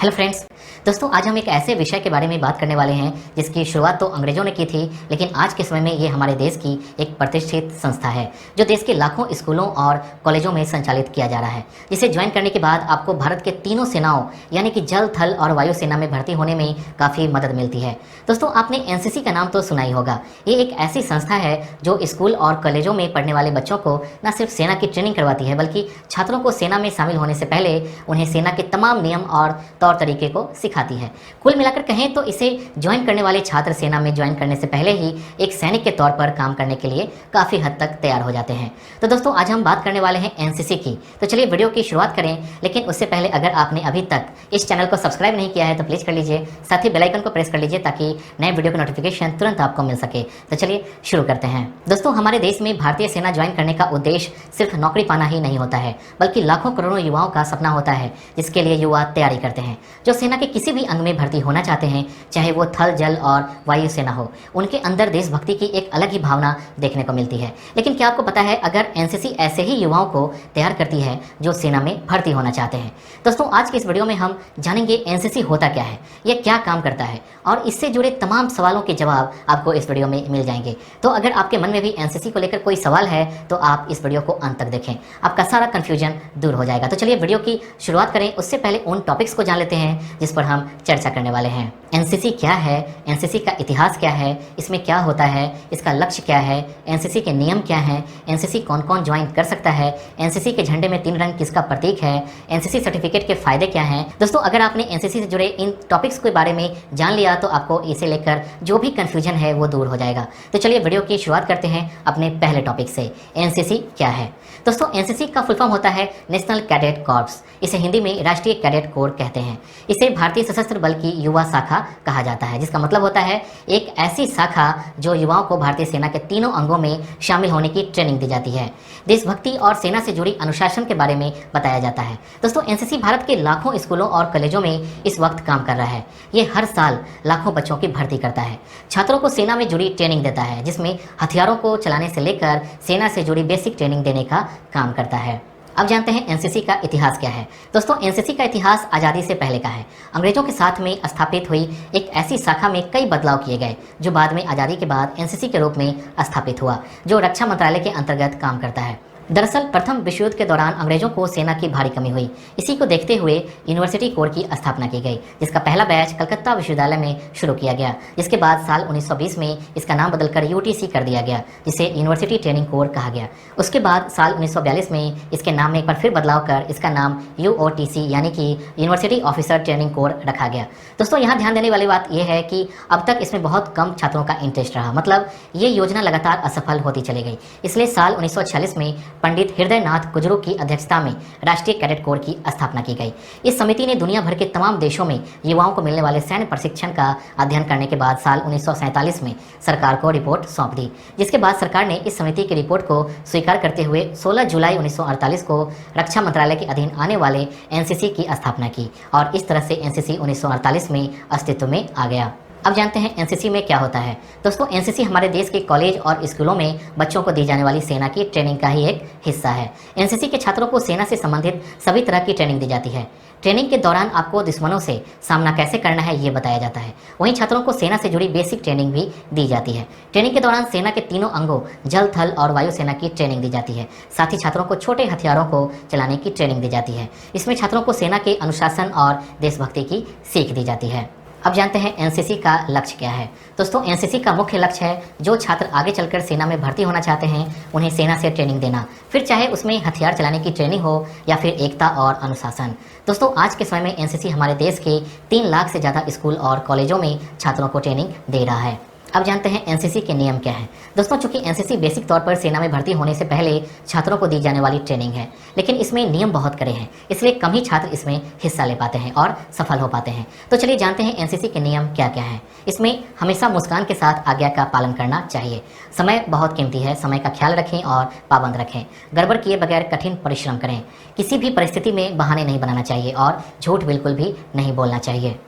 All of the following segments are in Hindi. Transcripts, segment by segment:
Hello friends. दोस्तों, आज हम एक ऐसे विषय के बारे में बात करने वाले हैं जिसकी शुरुआत तो अंग्रेजों ने की थी, लेकिन आज के समय में ये हमारे देश की एक प्रतिष्ठित संस्था है जो देश के लाखों स्कूलों और कॉलेजों में संचालित किया जा रहा है, जिसे ज्वाइन करने के बाद आपको भारत के तीनों सेनाओं यानी कि जल, थल और वायु सेना में भर्ती होने में काफ़ी मदद मिलती है। दोस्तों, आपने एनसीसी का नाम तो सुना ही होगा। ये एक ऐसी संस्था है जो स्कूल और कॉलेजों में पढ़ने वाले बच्चों को न सिर्फ सेना की ट्रेनिंग करवाती है, बल्कि छात्रों को सेना में शामिल होने से पहले उन्हें सेना के तमाम नियम और तौर तरीके को सिखाती है। कुल मिलाकर कहें तो इसे ज्वाइन करने वाले छात्र सेना में ज्वाइन करने से पहले ही एक सैनिक के तौर पर काम करने के लिए काफ़ी हद तक तैयार हो जाते हैं। तो दोस्तों, आज हम बात करने वाले हैं एनसीसी की। तो चलिए वीडियो की शुरुआत करें, लेकिन उससे पहले अगर आपने अभी तक इस चैनल को सब्सक्राइब नहीं किया है तो प्लीज़ कर लीजिए, साथ ही बेल आइकन को प्रेस कर लीजिए ताकि नए वीडियो की नोटिफिकेशन तुरंत आपको मिल सके। तो चलिए शुरू करते हैं। दोस्तों, हमारे देश में भारतीय सेना ज्वाइन करने का उद्देश्य सिर्फ नौकरी पाना ही नहीं होता है, बल्कि लाखों करोड़ों युवाओं का सपना होता है जिसके लिए युवा तैयारी करते हैं। जो सेना के किसी भी अंग में भर्ती होना चाहते हैं, चाहे वो थल, जल और वायु सेना हो, उनके अंदर देशभक्ति की एक अलग ही भावना देखने को मिलती है। लेकिन क्या आपको पता है, अगर एनसीसी ऐसे ही युवाओं को तैयार करती है जो सेना में भर्ती होना चाहते हैं। दोस्तों, आज के इस वीडियो में हम जानेंगे एनसीसी होता क्या है, यह क्या काम करता है और इससे जुड़े तमाम सवालों के जवाब आपको इस वीडियो में मिल जाएंगे। तो अगर आपके मन में भी एनसीसी को लेकर कोई सवाल है तो आप इस वीडियो को अंत तक देखें, आपका सारा कन्फ्यूजन दूर हो जाएगा। तो चलिए वीडियो की शुरुआत करें। उससे पहले उन टॉपिक्स को जान लेते हैं जिस पर हम चर्चा करने वाले हैं। एनसीसी क्या है, एनसीसी का इतिहास क्या है, इसमें क्या होता है, इसका लक्ष्य क्या है, एनसीसी के नियम क्या हैं, एनसीसी कौन कौन ज्वाइन कर सकता है, एनसीसी के झंडे में 3 रंग किसका प्रतीक है, एनसीसी सर्टिफिकेट के फायदे क्या हैं। दोस्तों, अगर आपने एनसीसी से जुड़े इन टॉपिक्स के बारे में जान लिया तो आपको इसे लेकर जो भी कन्फ्यूजन है वो दूर हो जाएगा। तो चलिए वीडियो की शुरुआत करते हैं अपने पहले टॉपिक से। एनसीसी क्या है? दोस्तों, एनसीसी का फुल फॉर्म होता है नेशनल कैडेट कॉर्प्स। इसे हिंदी में राष्ट्रीय कैडेट कोर कहते हैं। इसे भारतीय सशस्त्र बल की युवा शाखा कहा जाता है, जिसका मतलब होता है एक ऐसी शाखा जो युवाओं को भारतीय सेना के तीनों अंगों में शामिल होने की ट्रेनिंग दी जाती है। देशभक्ति और सेना से जुड़ी अनुशासन के बारे में बताया जाता है। दोस्तों, एनसीसी भारत के लाखों स्कूलों और कॉलेजों में इस वक्त काम कर रहा है। ये हर साल लाखों बच्चों की भर्ती करता है, छात्रों को सेना में जुड़ी ट्रेनिंग देता है, जिसमें हथियारों को चलाने से लेकर सेना से जुड़ी बेसिक ट्रेनिंग देने का काम करता है। अब जानते हैं एनसीसी का इतिहास क्या है। दोस्तों, एनसीसी का इतिहास आज़ादी से पहले का है। अंग्रेजों के साथ में स्थापित हुई एक ऐसी शाखा में कई बदलाव किए गए जो बाद में आज़ादी के बाद एनसीसी के रूप में स्थापित हुआ, जो रक्षा मंत्रालय के अंतर्गत काम करता है। दरअसल प्रथम विश्व युद्ध के दौरान अंग्रेजों को सेना की भारी कमी हुई। इसी को देखते हुए यूनिवर्सिटी कोर की स्थापना की गई, जिसका पहला बैच कलकत्ता विश्वविद्यालय में शुरू किया गया। जिसके बाद साल 1920 में इसका नाम बदलकर यूटीसी कर दिया गया, जिसे यूनिवर्सिटी ट्रेनिंग कोर कहा गया। उसके बाद साल 1942 में इसके नाम में एक बार फिर बदलाव कर इसका नाम यूओटीसी यानी कि यूनिवर्सिटी ऑफिसर ट्रेनिंग कोर रखा गया। दोस्तों, यहाँ ध्यान देने वाली बात यह है कि अब तक इसमें बहुत कम छात्रों का इंटरेस्ट रहा, मतलब ये योजना लगातार असफल होती चली गई। इसलिए साल 1946 में पंडित हृदय नाथ कुजरू की अध्यक्षता में राष्ट्रीय कैडेट कोर की स्थापना की गई। इस समिति ने दुनिया भर के तमाम देशों में युवाओं को मिलने वाले सैन्य प्रशिक्षण का अध्ययन करने के बाद साल 1947 में सरकार को रिपोर्ट सौंप दी, जिसके बाद सरकार ने इस समिति की रिपोर्ट को स्वीकार करते हुए 16 जुलाई 1948 को रक्षा मंत्रालय के अधीन आने वाले एनसीसी की स्थापना की और इस तरह से एनसीसी 1948 में अस्तित्व में आ गया। अब जानते हैं एनसीसी में क्या होता है। दोस्तों, एनसीसी हमारे देश के कॉलेज और स्कूलों में बच्चों को दी जाने वाली सेना की ट्रेनिंग का ही एक हिस्सा है। एनसीसी के छात्रों को सेना से संबंधित सभी तरह की ट्रेनिंग दी जाती है। ट्रेनिंग के दौरान आपको दुश्मनों से सामना कैसे करना है ये बताया जाता है। वहीं छात्रों को सेना से जुड़ी बेसिक ट्रेनिंग भी दी जाती है। ट्रेनिंग के दौरान सेना के तीनों अंगों जल, थल और वायु सेना की ट्रेनिंग दी जाती है। साथ ही छात्रों को छोटे हथियारों को चलाने की ट्रेनिंग दी जाती है। इसमें छात्रों को सेना के अनुशासन और देशभक्ति की सीख दी जाती है। अब जानते हैं एनसीसी का लक्ष्य क्या है। दोस्तों, एनसीसी का मुख्य लक्ष्य है जो छात्र आगे चलकर सेना में भर्ती होना चाहते हैं उन्हें सेना से ट्रेनिंग देना, फिर चाहे उसमें हथियार चलाने की ट्रेनिंग हो या फिर एकता और अनुशासन। दोस्तों, आज के समय में एनसीसी हमारे देश के 3 लाख से ज़्यादा स्कूल और कॉलेजों में छात्रों को ट्रेनिंग दे रहा है। अब जानते हैं एनसीसी के नियम क्या हैं। दोस्तों, चूंकि एनसीसी बेसिक तौर पर सेना में भर्ती होने से पहले छात्रों को दी जाने वाली ट्रेनिंग है, लेकिन इसमें नियम बहुत कड़े हैं, इसलिए कम ही छात्र इसमें हिस्सा ले पाते हैं और सफल हो पाते हैं। तो चलिए जानते हैं एनसीसी के नियम क्या क्या हैं। इसमें हमेशा मुस्कान के साथ आज्ञा का पालन करना चाहिए। समय बहुत कीमती है, समय का ख्याल रखें और पाबंद रखें। गड़बड़ किए बगैर कठिन परिश्रम करें। किसी भी परिस्थिति में बहाने नहीं बनाना चाहिए और झूठ बिल्कुल भी नहीं बोलना चाहिए।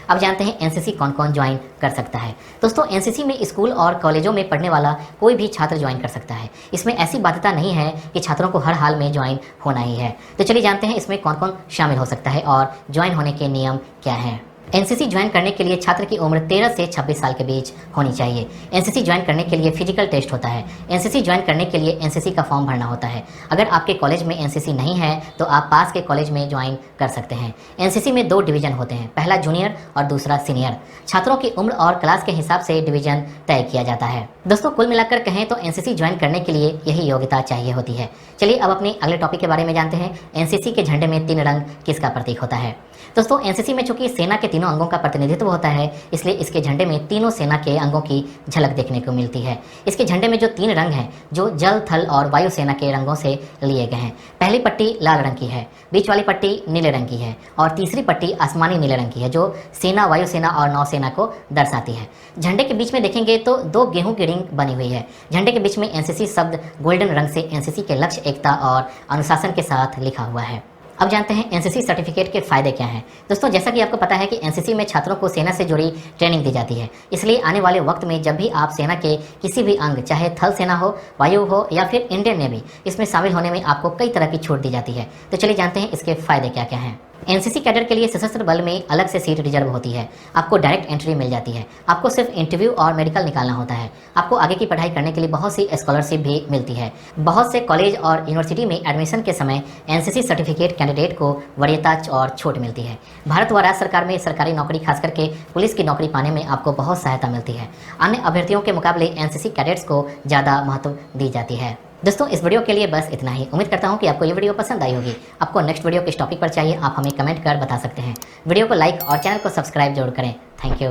अब जानते हैं एनसीसी कौन कौन ज्वाइन कर सकता है। दोस्तों, एनसीसी में स्कूल और कॉलेजों में पढ़ने वाला कोई भी छात्र ज्वाइन कर सकता है। इसमें ऐसी बाध्यता नहीं है कि छात्रों को हर हाल में ज्वाइन होना ही है। तो चलिए जानते हैं इसमें कौन कौन शामिल हो सकता है और ज्वाइन होने के नियम क्या हैं। एनसीसी ज्वाइन करने के लिए छात्र की उम्र 13 से 26 साल के बीच होनी चाहिए। एनसीसी ज्वाइन करने के लिए फिजिकल टेस्ट होता है। एनसीसी ज्वाइन करने के लिए एनसीसी का फॉर्म भरना होता है। अगर आपके कॉलेज में एनसीसी नहीं है तो आप पास के कॉलेज में ज्वाइन कर सकते हैं। एनसीसी में 2 डिवीजन होते हैं, पहला जूनियर और दूसरा सीनियर। छात्रों की उम्र और क्लास के हिसाब से डिवीजन तय किया जाता है। दोस्तों, कुल मिलाकर कहें तो एनसीसी ज्वाइन करने के लिए यही योग्यता चाहिए होती है। चलिए अब अपने अगले टॉपिक के बारे में जानते हैं। एनसीसी के झंडे में 3 रंग किसका प्रतीक होता है। दोस्तों, एनसीसी में चूंकि सेना के तीनों अंगों का प्रतिनिधित्व होता है, इसलिए इसके झंडे में तीनों सेना के अंगों की झलक देखने को मिलती है। इसके झंडे में जो 3 रंग हैं, जो जल, थल और वायु सेना के रंगों से लिए गए हैं। पहली पट्टी लाल रंग की है, बीच वाली पट्टी नीले रंग की है और तीसरी पट्टी आसमानी नीले रंग की है, जो सेना, वायुसेना और नौसेना को दर्शाती है। झंडे के बीच में देखेंगे तो 2 गेहूं की रिंग बनी हुई है। झंडे के बीच में एनसीसी शब्द गोल्डन रंग से एनसीसी के लक्ष्य, एकता और अनुशासन के साथ लिखा हुआ है। अब जानते हैं एनसीसी सर्टिफिकेट के फायदे क्या हैं। दोस्तों, जैसा कि आपको पता है कि एनसीसी में छात्रों को सेना से जुड़ी ट्रेनिंग दी जाती है। इसलिए आने वाले वक्त में जब भी आप सेना के किसी भी अंग, चाहे थल सेना हो, वायु हो या फिर इंडियन नेवी, इसमें शामिल होने में आपको कई तरह की छूट दी जाती है। तो चलिए जानते हैं इसके फायदे क्या क्या हैं। एनसीसी कैडर के लिए सशस्त्र बल में अलग से सीट रिजर्व होती है। आपको डायरेक्ट एंट्री मिल जाती है। आपको सिर्फ इंटरव्यू और मेडिकल निकालना होता है। आपको आगे की पढ़ाई करने के लिए बहुत सी स्कॉलरशिप भी मिलती है। बहुत से कॉलेज और यूनिवर्सिटी में एडमिशन के समय एनसीसी सर्टिफिकेट कैंडिडेट को वरीयता और छूट मिलती है। भारत व राज्य सरकार में सरकारी नौकरी, खास करके पुलिस की नौकरी पाने में आपको बहुत सहायता मिलती है। अन्य अभ्यर्थियों के मुकाबले एनसीसी कैडेट्स को ज़्यादा महत्व दी जाती है। दोस्तों, इस वीडियो के लिए बस इतना ही। उम्मीद करता हूं कि आपको ये वीडियो पसंद आई होगी। आपको नेक्स्ट वीडियो किस टॉपिक पर चाहिए, आप हमें कमेंट कर बता सकते हैं। वीडियो को लाइक और चैनल को सब्सक्राइब जरूर करें। Thank you.